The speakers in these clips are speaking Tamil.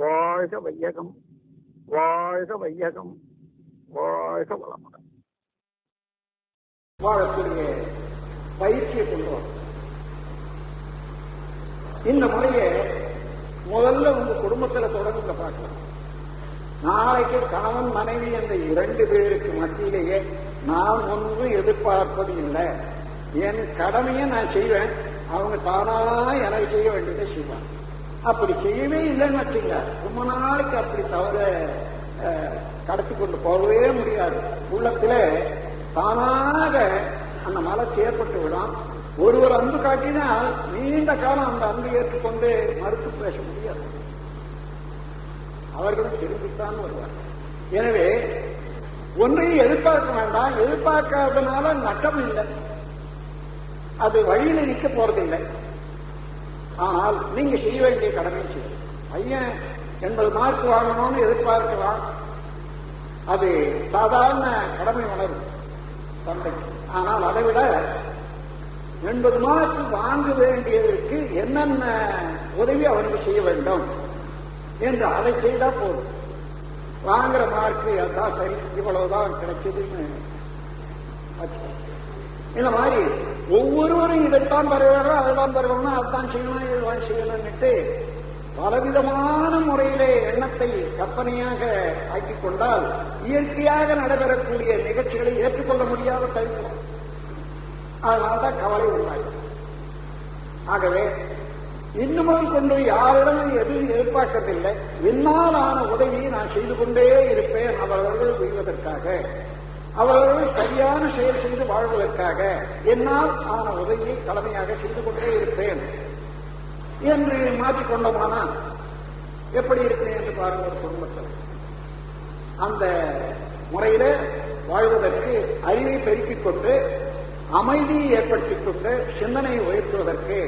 வாழ்க வையகம், வாழ்க வையகம், வாழ்க வளமுடன். வாழக்கூடிய பயிற்சியை கொண்டு வரும். இந்த முறையை முதல்ல உங்க குடும்பத்தில் தொடர்ந்து பார்க்கலாம். நாளைக்கு கணவன் மனைவி என்ற 2 பேருக்கு மத்தியிலேயே நான் ஒன்றும் எதிர்பார்ப்பது இல்லை, என் கடமையை நான் செய்வேன், அவங்க தானா எனக்கு செய்ய வேண்டியதை செய்வாங்க. அப்படி செய்யவே இல்லைன்னு வச்சுங்க, ரொம்ப நாளைக்கு அப்படி தவற கடத்தி கொண்டு போகவே முடியாது. உள்ளத்துல தானாக அந்த மலர்ச்சி ஏற்பட்டு விடும். ஒருவர் அன்பு காட்டினால் நீண்ட காலம் அந்த அன்பு ஏற்றுக்கொண்டு மறுத்து பேச முடியாது. அவர்களும் திரும்பித்தான் வருவார்கள். எனவே ஒன்றையும் எதிர்பார்க்க வேண்டாம். எதிர்பார்க்காதனால நட்டம் இல்லை, அது வழியில நிற்க போறதில்லை. ஆனால் நீங்க செய்ய வேண்டிய கடமை செய்யும். பையன் 80 மார்க் வாங்கணும்னு எதிர்பார்க்கலாம், அது சாதாரண கடமை உணர்வு தந்தைக்கு. ஆனால் அதை விட 80 மார்க் வாங்க வேண்டியதற்கு என்னென்ன உதவி அவனுக்கு செய்ய வேண்டும் என்று அதை செய்தா போதும். வாங்குற மார்க்கு அதான் சரி, இவ்வளவுதான் கிடைச்சதுன்னு இந்த மாதிரி ஒவ்வொருவரும் இதைத்தான் பெறுவாரோ அதுதான் பெறுவாங்க, அதுதான் செய்யணும் இதுதான் செய்யணும்னுட்டு பலவிதமான முறையிலே எண்ணத்தை கற்பனையாக ஆக்கிக் கொண்டால் இயற்கையாக நடைபெறக்கூடிய நிகழ்ச்சிகளை ஏற்றுக்கொள்ள முடியாத தவிர்க்கும். அதனால்தான் கவலை உண்டாகும். ஆகவே இன்னும் கொண்டு யாரிடமும் எதுவும் எதிர்பார்க்கவில்லை. என்னால் ஆன உதவியை நான் செய்து கொண்டே இருப்பேன். அவர்கள் உய்வதற்காக, அவர்கள் சரியான செயல் செய்து வாழ்வதற்காக என்னால் ஆன உதவியை கடமையாக செய்து கொண்டே இருப்பேன் என்று மாற்றிக்கொண்டோமானால் எப்படி இருக்கிறேன் என்று பாருங்கள். ஒரு குடும்பத்தில் அந்த முறையில வாழ்வதற்கு அறிவை பெருக்கிக் கொண்டு, அமைதியை ஏற்படுத்திக் கொண்டு, சிந்தனையை உயர்த்துவதற்கு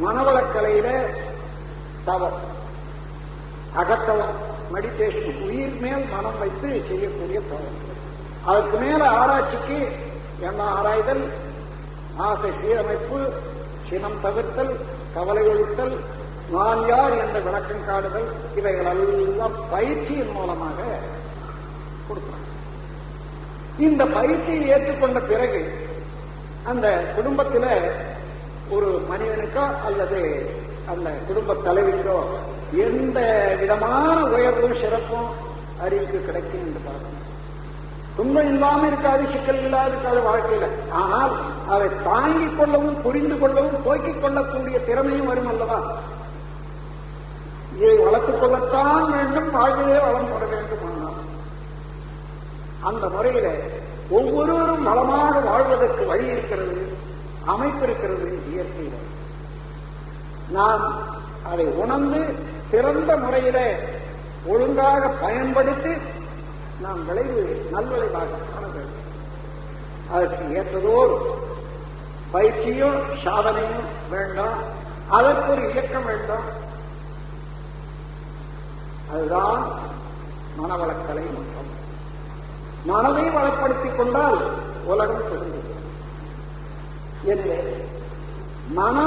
மனவளக்கலையில தவம், அகத்தவம், மெடிடேஷன், உயிர் மேல் மனம் வைத்து செய்யக்கூடிய தவம். அதற்கு மேல ஆராய்ச்சிக்கு எண்ண ஆராய்தல், ஆசை சீரமைப்பு, சினம் தவிர்த்தல், கவலை ஒழித்தல், நான் யார் என்ற விளக்கம் காடுதல், இவைகளெல்லாம் பயிற்சியின் மூலமாக கொடுக்கிறார். இந்த பயிற்சியை ஏற்றுக்கொண்ட பிறகு அந்த குடும்பத்தில் ஒரு மனிதனுக்கோ அல்லது அந்த குடும்ப தலைவிக்கோ எந்த விதமான உயர்வும் சிறப்பும் அறிவுக்கு கிடைக்கும் என்று பார்க்கணும். துன்பம் இல்லாமல் இருக்காது, சிக்கல் இல்லாத இருக்காது வாழ்க்கையில. ஆனால் அதை தாங்கிக் கொள்ளவும், புரிந்து கொள்ளவும், போக்கிக் கொள்ளக்கூடிய திறமையும் வரும் அல்லவா. இதை வளர்த்துக் கொள்ளத்தான் வேண்டும், வாழ்க்கையிலே வளம் பெற வேண்டும். ஆனால் அந்த முறையில ஒவ்வொருவரும் வளமாக வாழ்வதற்கு வழி இருக்கிறது, அமைப்பு இருக்கிறது இயற்கையில. நாம் அதை உணர்ந்து சிறந்த முறையில ஒழுங்காக பயன்படுத்தி நாம் விளைவு நல்விளைவாக காண வேண்டும். அதற்கு ஏற்றதோர் பயிற்சியும் சாதனையும் வேண்டும். அதற்கு ஒரு இயக்கம் வேண்டும். அதுதான் மனவளக்கலை மற்றும் மனதை வளப்படுத்திக் கொண்டால் உலகம் தெரிந்து. எனவே மன